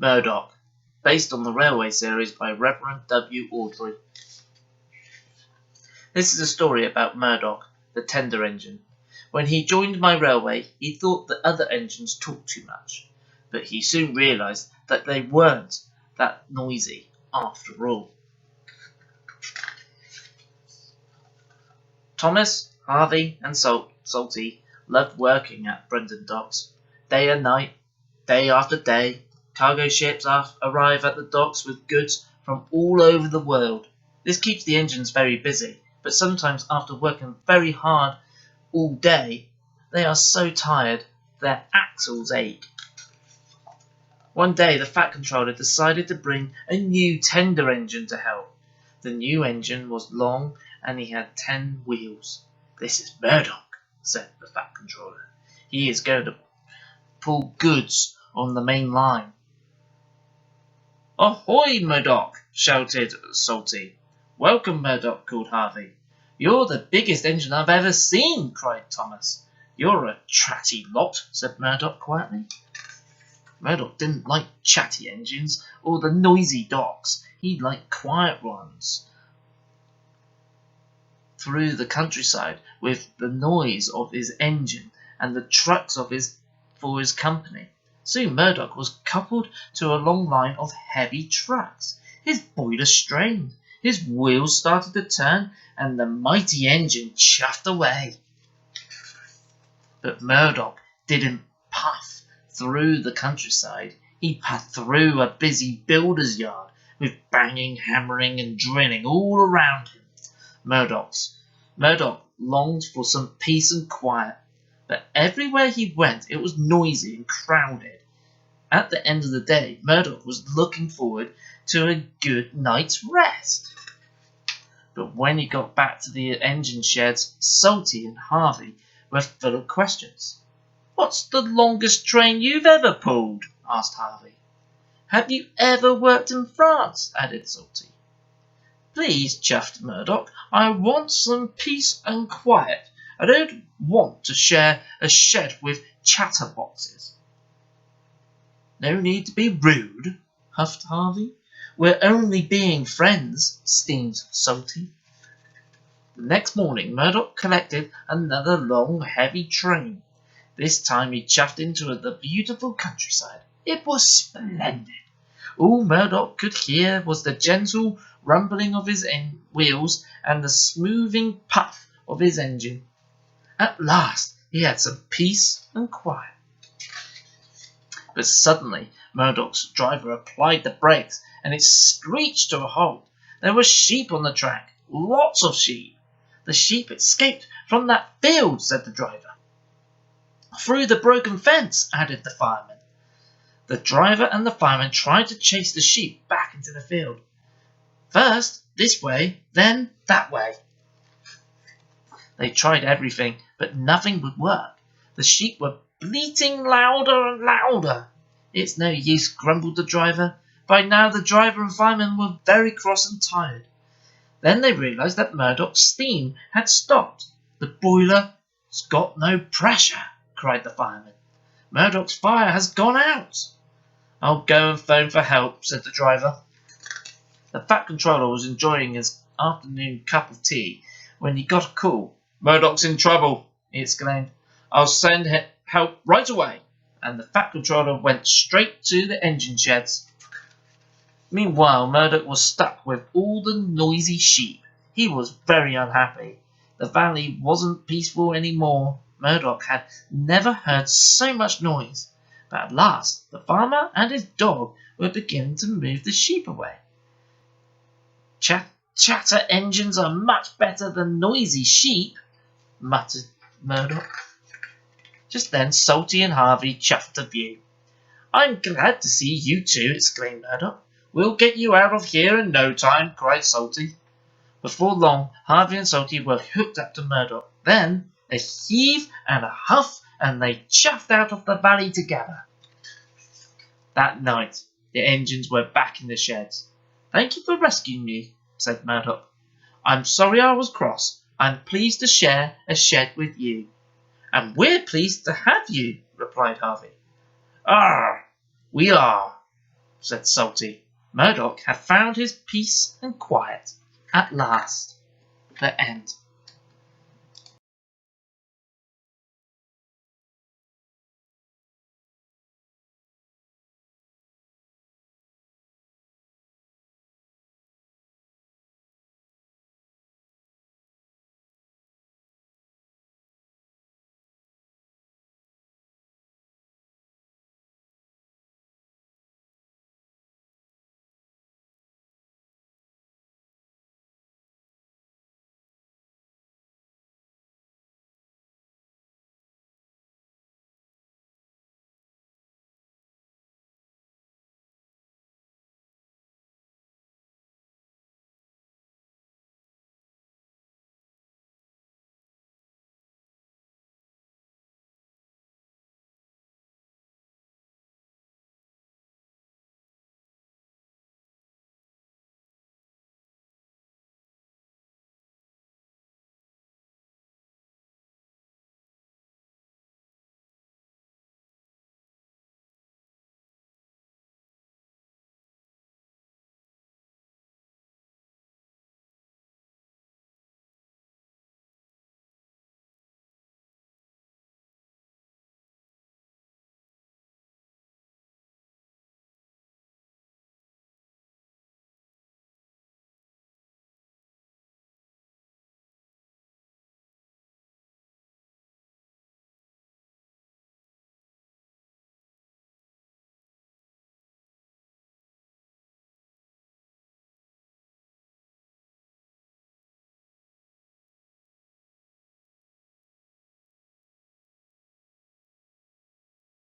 Murdock, based on the railway series by Reverend W. Awdry. This is a story about Murdock, the tender engine. When he joined my railway, he thought that other engines talked too much, but he soon realised that they weren't that noisy after all. Thomas, Harvey and Salty loved working at Brendon Docks. Day and night, day after day, cargo ships arrive at the docks with goods from all over the world. This keeps the engines very busy, but sometimes after working very hard all day, they are so tired their axles ache. One day the Fat Controller decided to bring a new tender engine to help. The new engine was long and he had 10 wheels. "This is Murdock," said the Fat Controller. "He is going to pull goods on the main line." "Ahoy, Murdock!" shouted Salty. "Welcome, Murdock," called Harvey. "You're the biggest engine I've ever seen," cried Thomas. "You're a chatty lot," said Murdock quietly. Murdock didn't like chatty engines or the noisy docks. He liked quiet ones. Through the countryside with the noise of his engine and the trucks for his company. Soon Murdock was coupled to a long line of heavy trucks. His boiler strained, his wheels started to turn, and the mighty engine chuffed away. But Murdock didn't puff through the countryside. He puffed through a busy builder's yard with banging, hammering and drilling all around him. Murdock longed for some peace and quiet, but everywhere he went it was noisy and crowded. At the end of the day, Murdock was looking forward to a good night's rest. But when he got back to the engine sheds, Salty and Harvey were full of questions. "What's the longest train you've ever pulled?" asked Harvey. "Have you ever worked in France?" added Salty. "Please," chuffed Murdock, "I want some peace and quiet. I don't want to share a shed with chatterboxes." "No need to be rude," huffed Harvey. "We're only being friends," steamed Salty. The next morning Murdock collected another long, heavy train. This time he chuffed into the beautiful countryside. It was splendid. All Murdock could hear was the gentle rumbling of his wheels and the smoothing puff of his engine. At last he had some peace and quiet. But suddenly Murdock's driver applied the brakes and it screeched to a halt. There were sheep on the track, lots of sheep. "The sheep escaped from that field," said the driver. "Through the broken fence," added the fireman. The driver and the fireman tried to chase the sheep back into the field. First this way, then that way. They tried everything, but nothing would work. The sheep were bleating louder and louder. "It's no use," grumbled the driver. By now the driver and fireman were very cross and tired. Then they realised that Murdock's steam had stopped. "The boiler's got no pressure," cried the fireman. "Murdock's fire has gone out." "I'll go and phone for help," said the driver. The Fat Controller was enjoying his afternoon cup of tea when he got a call. "Murdock's in trouble," he exclaimed. "I'll send help right away." And the Fat Controller went straight to the engine sheds. Meanwhile, Murdock was stuck with all the noisy sheep. He was very unhappy. The valley wasn't peaceful any more. Murdock had never heard so much noise. But at last the farmer and his dog were beginning to move the sheep away. Chatter engines are much better than noisy sheep," muttered Murdock. Just then Salty and Harvey chuffed to view. "I'm glad to see you two," exclaimed Murdock. "We'll get you out of here in no time," cried Salty. Before long Harvey and Salty were hooked up to Murdock. Then a heave and a huff and they chuffed out of the valley together. That night the engines were back in the sheds. "Thank you for rescuing me," said Murdock. "I'm sorry I was cross. I'm pleased to share a shed with you." "And we're pleased to have you," replied Harvey. "Ah, we are," said Salty. Murdock had found his peace and quiet at last. The end.